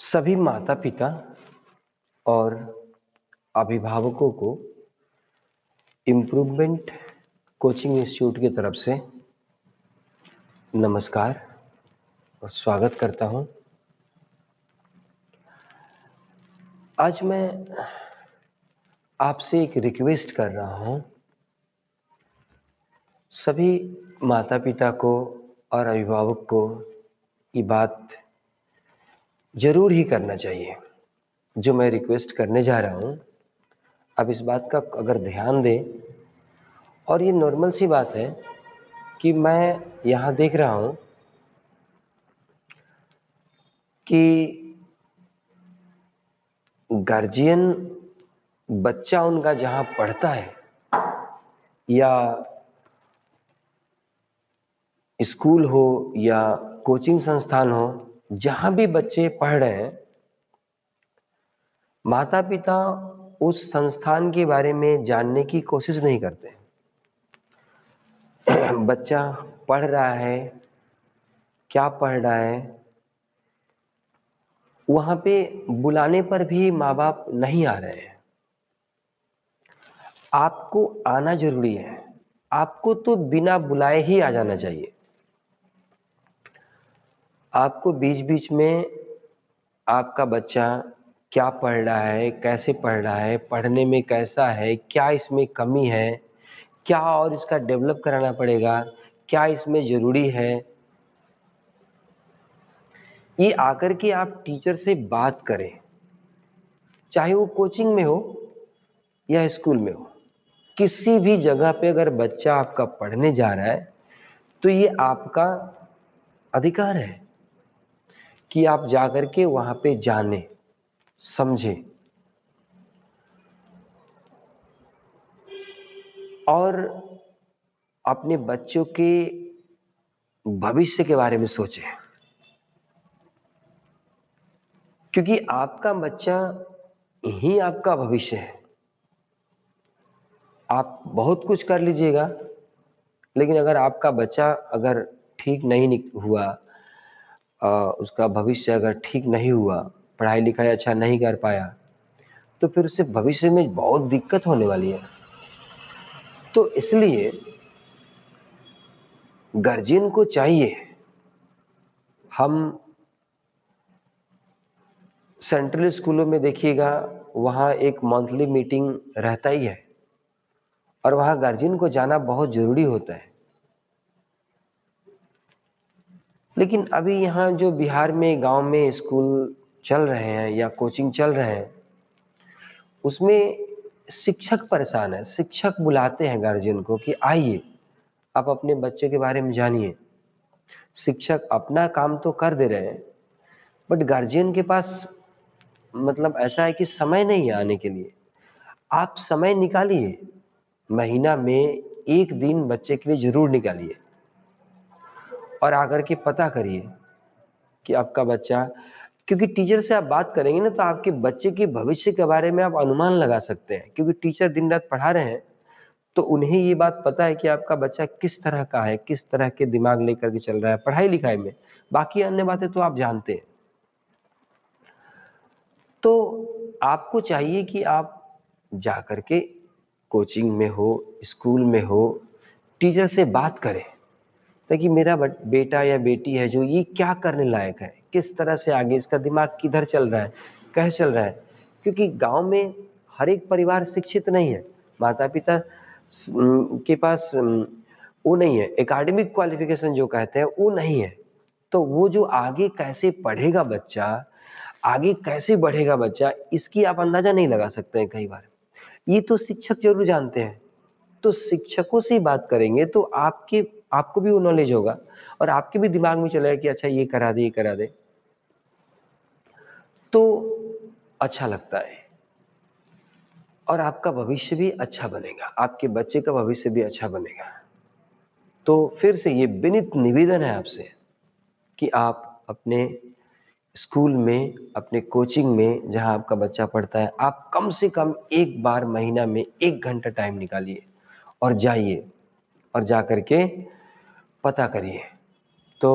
सभी माता-पिता और अभिभावकों को इम्प्रूवमेंट कोचिंग इंस्टीट्यूट की तरफ से नमस्कार और स्वागत करता हूं। आज मैं आपसे एक रिक्वेस्ट कर रहा हूं। सभी माता-पिता को और अभिभावक को ये बात ज़रूर ही करना चाहिए। जो मैं रिक्वेस्ट करने जा रहा हूं, आप इस बात का अगर ध्यान दें, और ये नॉर्मल सी बात है कि मैं यहाँ देख रहा हूँ कि गार्जियन बच्चा उनका जहाँ पढ़ता है या स्कूल हो या कोचिंग संस्थान हो, जहाँ भी बच्चे पढ़ रहे हैं, माता-पिता उस संस्थान के बारे में जानने की कोशिश नहीं करते। बच्चा पढ़ रहा है, क्या पढ़ रहा है, वहाँ पे बुलाने पर भी माँ-बाप नहीं आ रहे हैं। आपको आना ज़रूरी है। आपको तो बिना बुलाए ही आ जाना चाहिए। आपको बीच-बीच में आपका बच्चा क्या पढ़ रहा है, कैसे पढ़ रहा है, पढ़ने में कैसा है, क्या इसमें कमी है, क्या और इसका डेवलप कराना पड़ेगा, क्या इसमें ज़रूरी है, ये आकर के आप टीचर से बात करें। चाहे वो कोचिंग में हो या स्कूल में हो। किसी भी जगह पे अगर बच्चा आपका पढ़ने जा रहा है, तो ये आपका अधिकार है कि आप जाकर के वहाँ पे जानें, समझें और अपने बच्चों के भविष्य के बारे में सोचें। क्योंकि आपका बच्चा ही आपका भविष्य है। आप बहुत कुछ कर लीजिएगा, लेकिन अगर आपका बच्चा अगर ठीक नहीं हुआ, उसका भविष्य अगर ठीक नहीं हुआ, पढ़ाई-लिखाई अच्छा नहीं कर पाया, तो फिर उसे भविष्य में बहुत दिक्कत होने वाली है। तो इसलिए गार्जियन को चाहिए, हम सेंट्रल स्कूलों में देखिएगा, वहाँ एक मंथली मीटिंग रहता ही है और वहाँ गार्जियन को जाना बहुत ज़रूरी होता है। लेकिन अभी यहाँ जो बिहार में गाँव में स्कूल चल रहे हैं या कोचिंग चल रहे हैं, उसमें शिक्षक परेशान है। शिक्षक बुलाते हैं गार्जियन को कि आइए, आप अपने बच्चे के बारे में जानिए। शिक्षक अपना काम तो कर दे रहे हैं, बट गार्जियन के पास मतलब ऐसा है कि समय नहीं है आने के लिए। आप समय निकालिए, महीना में 1 दिन बच्चे के लिए ज़रूर निकालिए और आकर के पता करिए कि आपका बच्चा, क्योंकि टीचर से आप बात करेंगे ना, तो आपके बच्चे के भविष्य के बारे में आप अनुमान लगा सकते हैं। क्योंकि टीचर दिन-रात पढ़ा रहे हैं, तो उन्हें ये बात पता है कि आपका बच्चा किस तरह का है, किस तरह के दिमाग लेकर के चल रहा है पढ़ाई-लिखाई में। बाकी अन्य बातें तो आप जानते हैं। तो आपको चाहिए कि आप जाकर के कोचिंग में हो, स्कूल में हो, टीचर से बात करें, ताकि मेरा बेटा या बेटी है जो, ये क्या करने लायक है, किस तरह से आगे इसका दिमाग किधर चल रहा है, कैसे चल रहा है। क्योंकि गाँव में हर एक परिवार शिक्षित नहीं है। माता-पिता के पास वो नहीं है, एकेडमिक क्वालिफिकेशन जो कहते हैं वो नहीं है। तो वो जो आगे कैसे पढ़ेगा बच्चा, आगे कैसे बढ़ेगा बच्चा, इसकी आप अंदाज़ा नहीं लगा सकते हैं कई बार। ये तो शिक्षक ज़रूर जानते हैं। तो शिक्षकों से बात करेंगे तो आपको भी वो नॉलेज होगा और आपके भी दिमाग में चलेगा कि अच्छा ये करा दे, ये करा दे। तो अच्छा लगता है और आपका भविष्य भी अच्छा बनेगा, आपके बच्चे का भविष्य भी अच्छा बनेगा। तो फिर से ये विनीत निवेदन है आपसे कि आप अपने स्कूल में, अपने कोचिंग में जहाँ आपका बच्चा पढ़ता है, आप कम से कम 1 बार महीना में 1 घंटा टाइम निकालिए और जाइए और जाकर के पता करिए। तो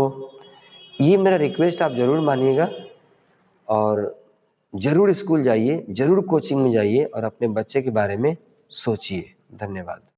ये मेरा रिक्वेस्ट आप ज़रूर मानिएगा और ज़रूर स्कूल जाइए, ज़रूर कोचिंग में जाइए और अपने बच्चे के बारे में सोचिए। धन्यवाद।